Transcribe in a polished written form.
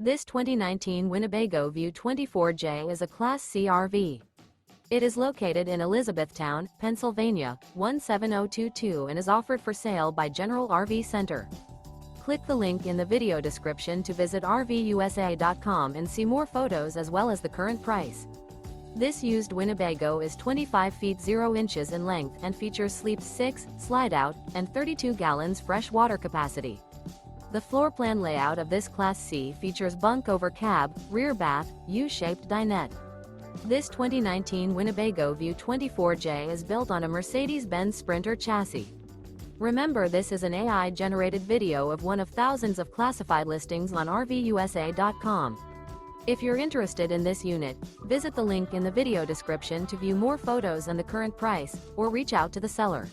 This 2019 Winnebago View 24J is a Class C RV. It is located in Elizabethtown, Pennsylvania, 17022 and is offered for sale by General RV Center. Click the link in the video description to visit RVUSA.com and see more photos as well as the current price. This used Winnebago is 25 feet 0 inches in length and features sleep 6, slide-out, and 32 gallons fresh water capacity. The floor plan layout of this Class C features bunk over cab, rear bath, U-shaped dinette. This 2019 Winnebago View 24J is built on a Mercedes Benz Sprinter chassis. Remember, this is an AI-generated video of one of thousands of classified listings on RVUSA.com. If you're interested in this unit, visit the link in the video description to view more photos and the current price, or reach out to the seller.